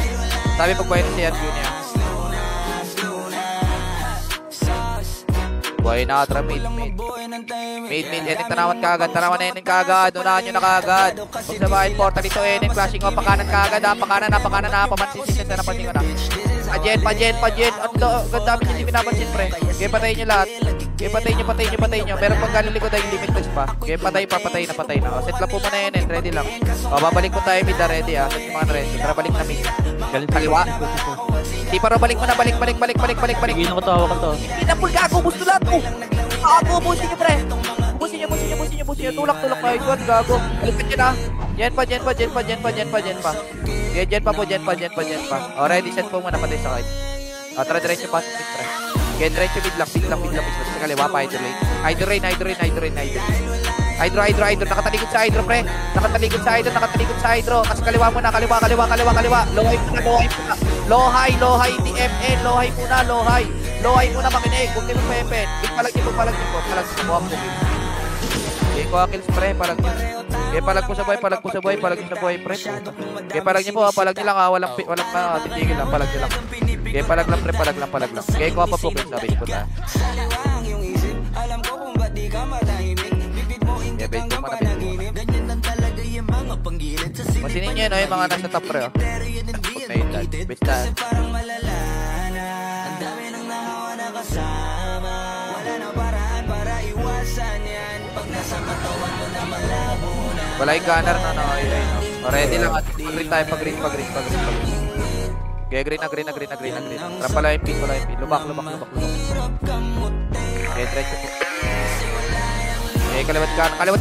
Speaker 3: Sabi pagbayan na si Yanju niya. Buhay na atra mid. Enin, tanawan kaagad. Unahan nyo na kaagad. Huwag sabahin portal dito, Enin. Flashing off, pakanan kaagad, ha. Pakanan na. Pamansin na, napansin ko na. Pajen. Ang dami nyo hindi pinapansin, pre. Okay, patayin nyo lahat. Okay, patayin nyo. Meron pang galing likod ay limitless pa. Okay, patay na. O, set lang po muna Enin. Ready lang. O, babalik po tayo mid, ready, ha. Set mga ready. Tara, balik na mid. Kaliwa. Hindi pa balik mo na. Balik.
Speaker 4: Sige, nakatawa ka to.
Speaker 3: Hindi na full gago. Gusto lahat mo. Busin nyo, pre. Busin nyo. Tulak kayo. Iguan, gago. Balikan nyo na. Jen pa. Yeah, jen pa. O, ready, set po muna. Patay sa kahit. O, tara, diretso pa. Pre. Okay, diretso mid lang. Sa kaliwa pa, hydro rain. Hydro. Nakatalikod sa hydro, pre. Nakatalikod sa hydro. Kasi kaliwa muna. Low high. Hindi FN. Low high muna, makinig. Huwag kayo magpa-FN. Palag nyo po. Okay, kuha kills, pre. Palag nyo. Okay, palag po sa buhay, pre. Okay, palag nyo po, palag nyo lang, ha. Walang titigil lang, palag nyo lang. Okay, palag lang, pre. Okay, kuha pa po, kills. Sabi nyo po tayo. Okay, base po muna. Masinin nyo yun, yung mga nasa top, pre, oh. Base tayo. Wala yung gunner na, no? Ready lang at green tayo, pag-green. Okay, green na. Tara pala yung pin. Lubak. Okay, diretso po. Okay, kaliwat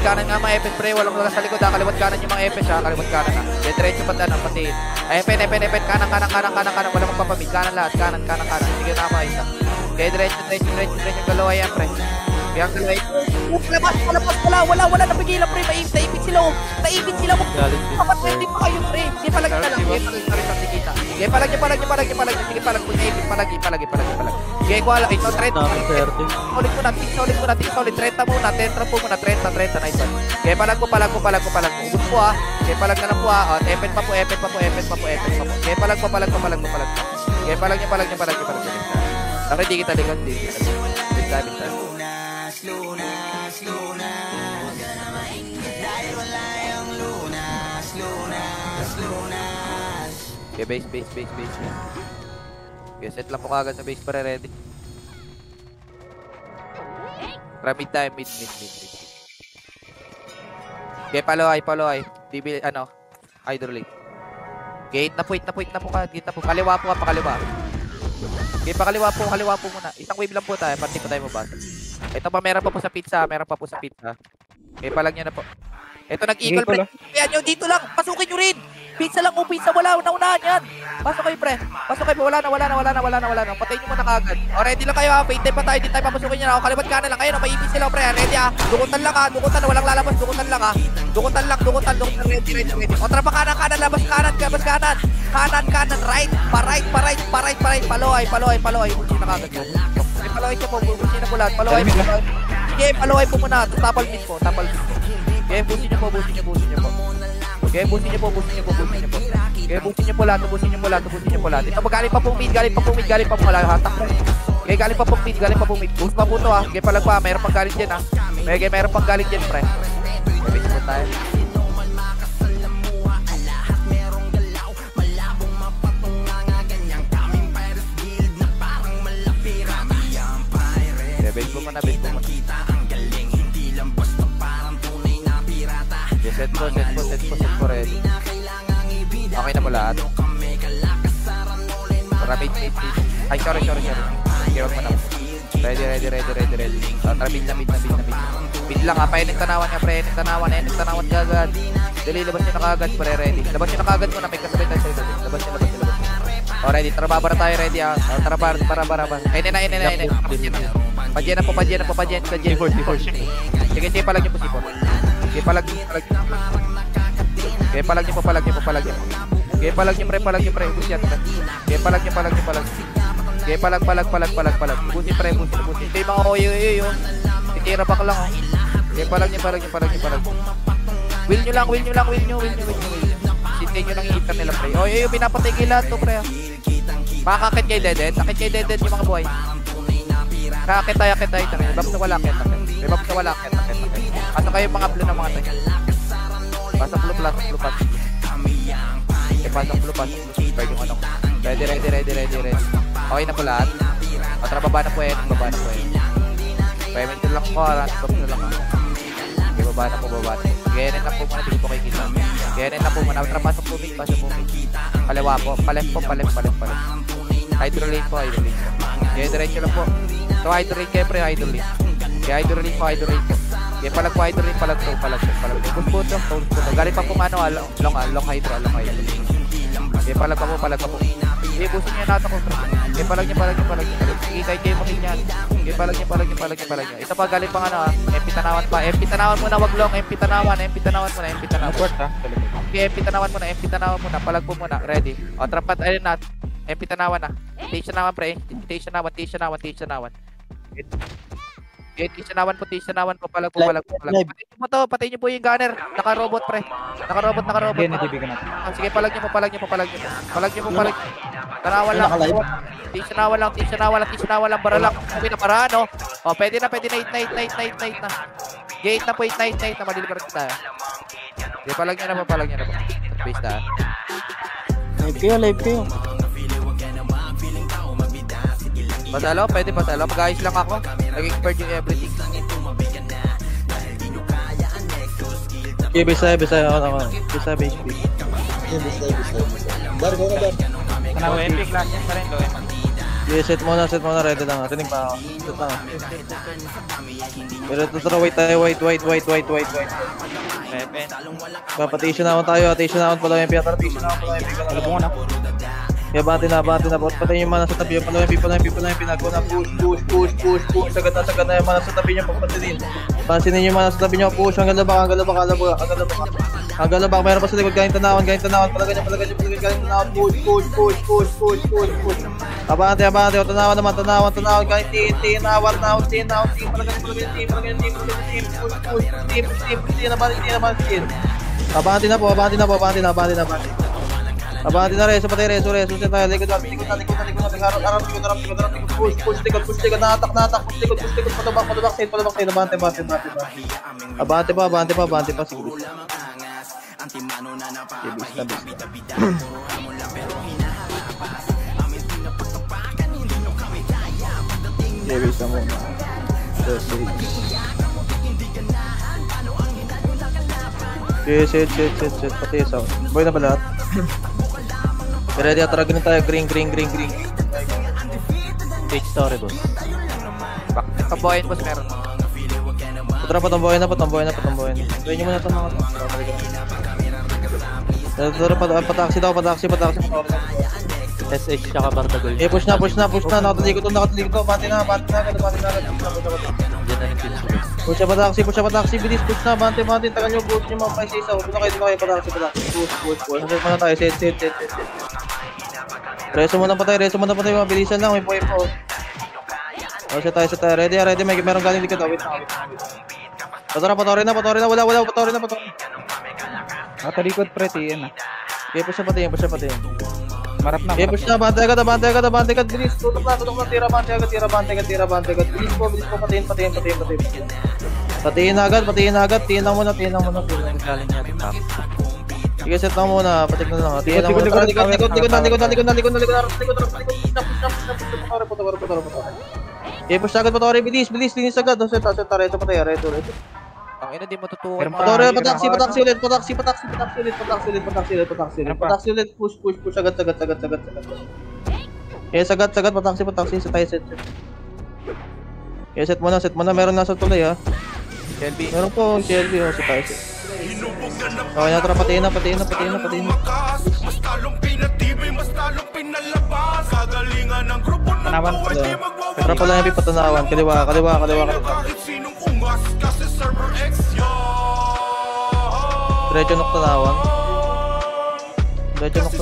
Speaker 3: kanan nga mga FS, pre. Walang sa likod, ha. Kaliwat kanan yung mga FS, ha. Kaliwat kanan, ha. Okay, diretso pa tayo, patiin. Ay, pen. Kanan. Wala magpapamid. Kanan lahat. Kanan. Sige na, isa. Okay, diretso. Dalawa yan, pre. Kaya ang dalawa yan. Wala. Napigilan, pre. Taipit sila. Kapatid pa kayo, pre. Sige, palag na lang. Sige, palag nyo. Sige, palag po. Palag. Sige, kuha lang. Ito, 30. Solid muna. 30 muna. 30. Nice one. Okay, palag po. Ubus po, ha. Okay, palag na lang po, ha. Epet pa po. Okay, palag po. Okay, palag nyo. Ako, hindi kita likod. Bisa. Okay, base. Okay, set lang po kagad sa base para ready. Mid time, mid. Okay, follow high. DB, hydraulic. Gate na point po kagad. Gate na po. Kaliwa po, pakaliwa. Okay, pakaliwa po muna. Isang wave lang po tayo, pati po tayo mabasa. Ito pa, meron pa po sa pizza. Okay, palag nyo na po. Ito, nag-eagle break. Kaya nyo, dito lang, pasukin nyo rin. Pizza lang, pizza, wala, naunahan yan. Pasok kayo, pre. Pasok kayo. Wala na. Patayin nyo muna kagad. O, ready lang kayo, ha. Paintay pa tayo. Di tayo papasukin nyo na. O, kalibat kanan lang kayo. May ipis sila, pre. Ready, ha. Dukutan lang, ha. Dukutan. Walang lalabas. Dukutan lang, ha. Dukutan. Ready. O, trapa kanan. Labas kanan. Kanan. Right. Pa-right. Paloy. Busin na kagad mo. Paloy siya po. Busin na po lahat. Paloy. Sige, paloy po muna. Tapal miss po. Okay, busin niyo po. Okay, busin niyo po. Okay, busin niyo po lahat. Ito galing pa pong mid. Wala hatak. Okay, galing pa pong mid. Boost pa po to, ha. Okay, palag pa. Mayroon pang galing dyan, ha. Okay, mayroon pang galing dyan, pre. Okay, base po tayo. Okay, base po muna. Okay, set po ready. Okay na mo lahat. Tara, mid. Ay, sorry. Okay, wag mo na. Ready. Tara, mid na. Mid lang, ha. Painit tanawan niya, pre. Enit tanawan kagad. Dali, labas nyo na kagad, pre. Ready. Labas nyo na kagad muna. May kasabay tayo sa ito. Labas nyo. O, ready. Tara, babara tayo. Ready, ha. Tara, bara. Inin na. Padyan po. Sige, palag nyo po, sipon. Okay, palag nyo. Okay, palag nyo, pre. Ubus yan, pre. Okay, palag nyo. Okay, palag. Ubusin, pre. Ito yung mga oyo. Titira back lang, oh. Okay, palag nyo. Will nyo. Sintay nyo lang i-hitter nila, pre. Oyo, pinapatay kayo lahat to, pre. Makakakit kayo dead. Akit kayo dead yung mga buhay. Kakakit tayo. Babs na wala akit. Pasok kayo mga blue ng mga tayo. Pasok blue plus. Okay, pasok blue. Pwede yung ano. Ready. Okay na po lahat. Tara, baba na po yan. Payment lang ko. Random na lang. Okay, baba na po. Ganyan lang po muna. Dito po kayo kita. Ganyan lang po muna. Tara, pasok po. Kaliwa po. Palep. Hydrolate po. Okay, diretso lang po. So, hydrolate kayo, pre. Hydrolate po. Okay, palag po. Puto. Galing pa po long hydro. Okay, palag pa po. Okay, busin nyo natin ko. Okay, palag nyo. Sige, kayo makinyan. Okay, palag nyo. Ito pa, galing pang ha. MP tanawan pa. MP tanawan muna, wag long. MP tanawan muna. Okay, MP tanawan muna. Palag po muna. Ready. O, trapat, ayun na. MP tanawan na. Tation nawan, pre. Tation nawan. Okay, tishanawan po. Palag po. Patayin nyo po yung gunner. Naka-robot, pre. Naka-robot. Sige, palag nyo po. Tanawan lang. Tishanawan lang. Bara lang. Okay na, para, no? O, pwede na. 8 na. Gate na po, 8 na. Madilibar kita. Okay, palag nyo na po. Base na.
Speaker 4: Live kayo.
Speaker 3: Pasalo, pwede pasalo. Mag-ayos lang ako. Nag-expert yung everything.
Speaker 4: Okay, Bisaya. Ako. Bisaya, HP.
Speaker 6: Bar.
Speaker 4: Kanawa, MP class yan pa rin, Loe. Okay, set muna. Ready lang. Rinig pa ako. Set na. Pero ito wait tayo. Wait. Papatation naman tayo. Patation naman pala MP. Alam mo na. Kaya bati na. Patayin yung mana sa tabi. Pala yung pinagawa na. Push. Sagad na yung mana sa tabi niyo. Pansinin yung mana sa tabi niyo. Push. Hanggang labak. Mayroon pa sa likod. Galing tanawan. Palagan niyo. Galing tanawan. Push. Abante. O, tanawan naman. Galing tin. Awar. Tin. Palagan niyo. Push. Tin. Abante na po. Abante na reso patay reso siya tayo likod harap push likod natak push likod patabak side abante pa siguro bisa mo set pati sa boy na pala. Ready at tragin tayo green.
Speaker 3: Stage story, boss. Tamboyin, boss, meron.
Speaker 4: Putra, patamboyin na. Tayo nyo muna ito mga. Pataksi daw.
Speaker 6: SH tsaka Bartagol.
Speaker 4: Push na. Nakatalikod to. Bante na agad.
Speaker 6: Diyan na yung team.
Speaker 4: Push pa taxi. Bilis, push na. Bante. Tagal nyo, push nyo mga 5-6. Doon na kayo pa taxi. Push. Hanggang pa na tayo. Set. Reso muna pa tayo. Mabilisan lang. May buhay pa. Set tayo. Ready. Meron galing likod. Wait na. Patorin na. Wala. Patorin na.
Speaker 7: Natalikod pre, TN na.
Speaker 4: Okay, push pa tayo.
Speaker 7: Marap na.
Speaker 4: Push na, bante agad, bilis. Tutok na, tira bante agad. Bilis po, patiin. Patiin agad, tiin lang muna.
Speaker 6: Galing natin top.
Speaker 4: Sige, set lang muna, patik na lang. Tiin lang muna, likod. Okay, push agad, Patori, bilis agad. Set, reto pa tayo, reto.
Speaker 3: Ang ina, di matutukan.
Speaker 4: Patori, pataksi ulit. Pataksi ulit, push agad. Okay, sagat, pataksi, set. Okay, set muna, meron nasa tuloy ha.
Speaker 3: Shelby.
Speaker 4: Meron po, Shelby, set tayo. Okay, natara, patiin na.
Speaker 5: Mas talong pinatibay, mas talong pinalabas. Kagalingan ng grupo ng
Speaker 7: Tanawan po.
Speaker 4: Tara pala yung pipatanawan, kaliwa.
Speaker 5: kahit sinong ungas. Kasi server X yan.
Speaker 4: Diretso nok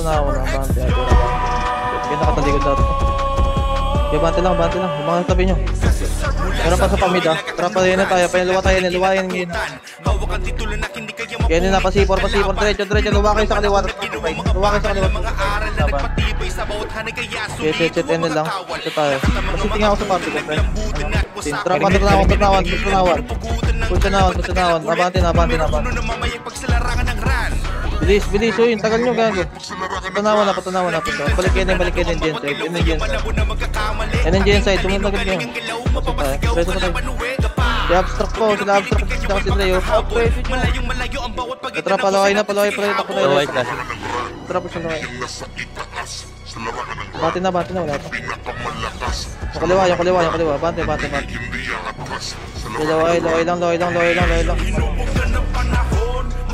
Speaker 4: tanawan, bante. Okay, nakatalikod natin. Okay, bante lang. Yung mga tabi nyo. Meron pa sa pamid ha. Tara pa rin na tayo. Luwayan ngayon. Kaya na pasipor. Diretso. Luwa kayo sa kaliwa. Okay, set. End lang. Ito tayo. Kasi tingnan ako sa party ko, friend. Tara pa tanawan. Abante. Bilis. Uy, yung tagal nyo, gago. Patanawan na. Balik yan yung gen side. Gen side. Tumunod agad kayo. Preso pa tayo. Sila abstract si Leo. Tara, palaway. Takbo tayo. Tara po siya laway. Bante na, wala pa. Yung kaliwa. Bante. Laway lang.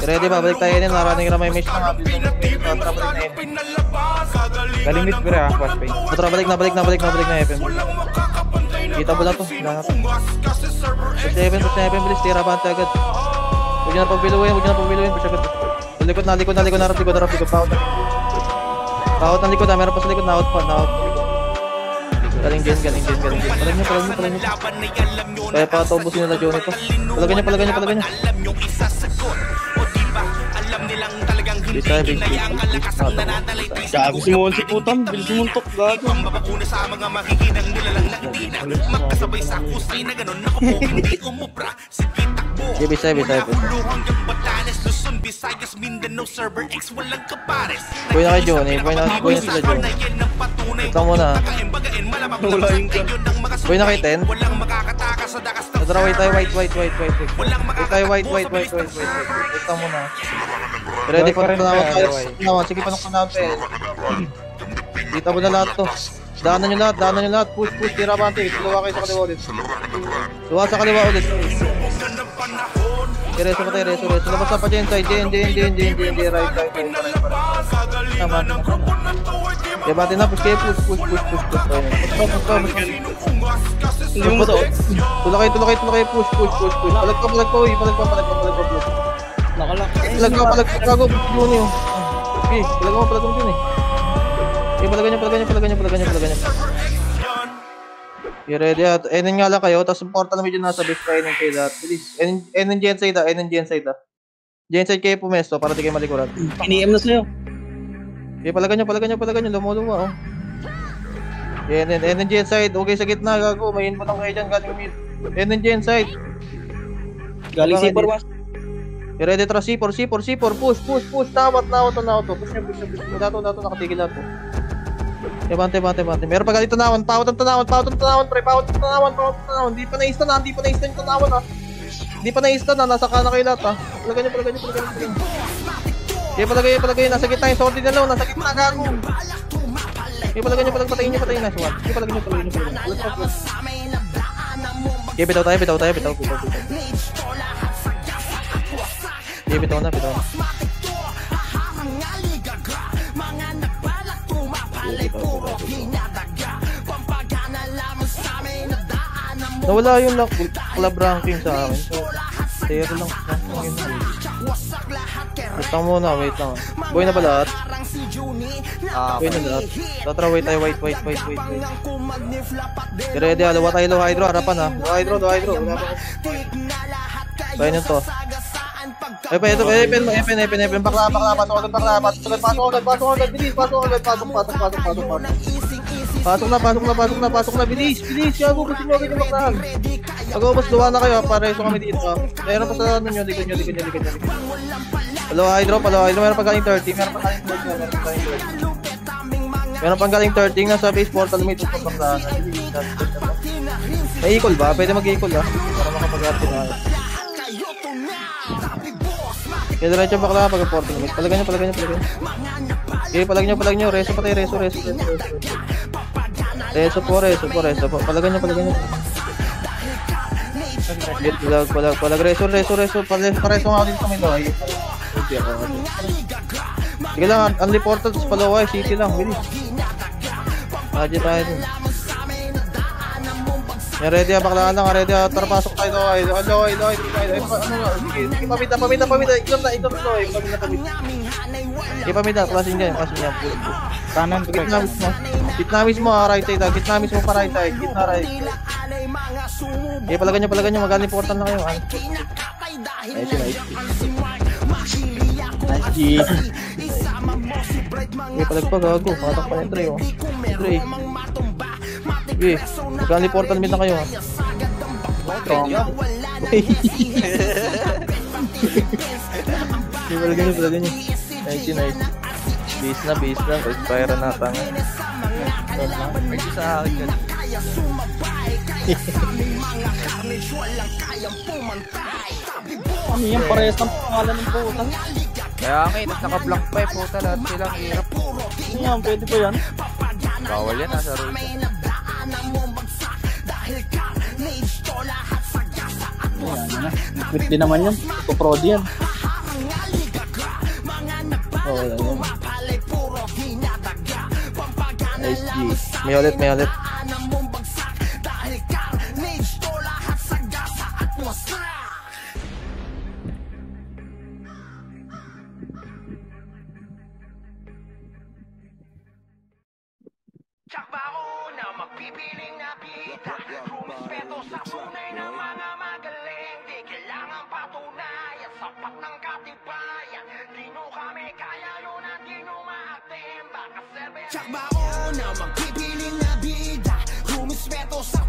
Speaker 4: Ready ba? Balik tayo narating na may mesh na nga. Tara, balik na yun.
Speaker 7: Galing mid pre ha, fast pain.
Speaker 4: Tara, balik na FM. Kita mo lang to. Push na FM, bilis. Tira bante agad. Huwag nyo na pagbiluin. Push agad. Likod na. Pahot ng likod na. Meron pa sa likod na. Out pa. Galing gen. Palag nyo. Kaya pa ito ubusin nila Johnny to. Palagan nyo. Bisa.
Speaker 7: Gago si Monsi putan, bilis muntok gago.
Speaker 5: Sa mga makikinang nilalang lang di na magkasabay sa kusay na ganon ako po hindi umubra. Sige takbo.
Speaker 4: Bisa.
Speaker 5: Hanggang Batanes, Luzon, Visayas, Mindanao, Server X, walang kapares.
Speaker 4: Kuya na kay Johnny. Kuya na sila Johnny. Ito muna.
Speaker 5: Wala yung
Speaker 4: Kuya na kay Ten.
Speaker 5: Walang makakataka sa dakas ng
Speaker 4: Tara, wait tayo. White. Wait tayo, white. Ito muna. Ready pa rin tayo. Sige, panok tayo. Dito mo na lahat to. Daanan nyo lahat. Push. Tira bante. Luwa kayo sa kaliwa ulit. Luwa sa kaliwa ulit. Reso pa tayo. Labas na pa dyan side. Right. Tama. Kaya bante na. Push. Push. Tulak kayo. Push. Palag pa.
Speaker 7: Nakalak.
Speaker 4: Gago. Yun yun. Okay, palag mo dun eh. Okay, palagan nyo. You ready at enen nga lang kayo, tapos portal na medyo nasa base kayo ng kayo lahat. Bilis. Enen gen side ah. Gen side kayo pumesto para di kayo malikuran.
Speaker 7: Ini-em na sa'yo.
Speaker 4: Okay, palagan nyo. Lumuluwa oh. Enen gen side. Okay, sa gitna, gago. May input ang kayo dyan, galing mid. Enen gen side.
Speaker 7: Galing C4 was.
Speaker 4: You ready tara C4. Push. Tawat to. Push nyo. Dato nakatigil lahat to. Okay, bante. Meron pa ganito tanawan. Pawat ang tanawan, pre. Pawat ang tanawan. Hindi pa na-instan yung tanawan ha. Hindi pa na-instan na. Nasa kana kayo lahat ha. Palagan nyo. Okay, palagay. Nasa gitna yung sorting na lang. Nasa gitna gago. Okay, patayin nyo. Nice one. Okay, palagay nyo. Okay, bitaw tayo. Okay, bitaw na. Nawala yung club ranking sa akin. So, 0 lang. Wait lang muna, wait lang. Boy na ba lahat? Boy na lahat. Tatra, wait tayo, wait. Ready, low hydro, harapan ha. Low hydro. Wala pa ko. Kaya nyo to. Epen, bakla, pasok agad, bilis, pasok. Pasok na, bilis, yago, kasi nyo agad yung baklahan. Mag-ubos, luwa na kayo, pareso kami dito. Meron pa sa ano nyo, likod nyo. Hello, hydro, meron pang galing 30, meron pang galing 30, nasa base portal, may tutong baklahan. May equal ba? Pwede mag-equal ha, para makapag-arte na. Kaya diretso bakla pag-portal, palagyan nyo. Okay, palag nyo, reso pa tayo, reso. Reso po. Palagyan nyo. Palag, reso. Pareso nga dito sa may lohay. Sige lang, only portal sa Palaway, city lang, bilis. Radyo tayo dun. Yan, ready baklaan lang, ready tara pasok tayo. Hello. Sige, pamita. Inom na, pamita, klasin niya.
Speaker 7: Kanan,
Speaker 4: Gitna mismo, right side, gitna mismo pa right side, gitna right. Okay, palagan nyo, magaling portal na kayo. Nice. Okay, palag pa, gago, patak pa yung tray, Okay, magaling portal mid na kayo, ha. Okay, palagan nyo. Nice. Base na, expire na tanga.
Speaker 6: May sa akin.
Speaker 7: Ano yan, parehas ng pangalan ng puta.
Speaker 3: Kaya nga, naka-block pa puta lahat silang hirap.
Speaker 7: Ano yan, pwede ba yan?
Speaker 3: Bawal yan, nasa rules.
Speaker 7: Quit din naman yan, ipoprodi yan.
Speaker 4: Wala yan. Nice G. May ulit.
Speaker 2: Tsakba ko na magpipiling na pita. Rumispeto sa tunay na mga magaling. Di kailangan patunayan, sapat ng katibayan. Di nyo kami kaya yun at di nyo maatim. Baka serve. Tsakba ko na magpipiling na bida. Rumispeto sa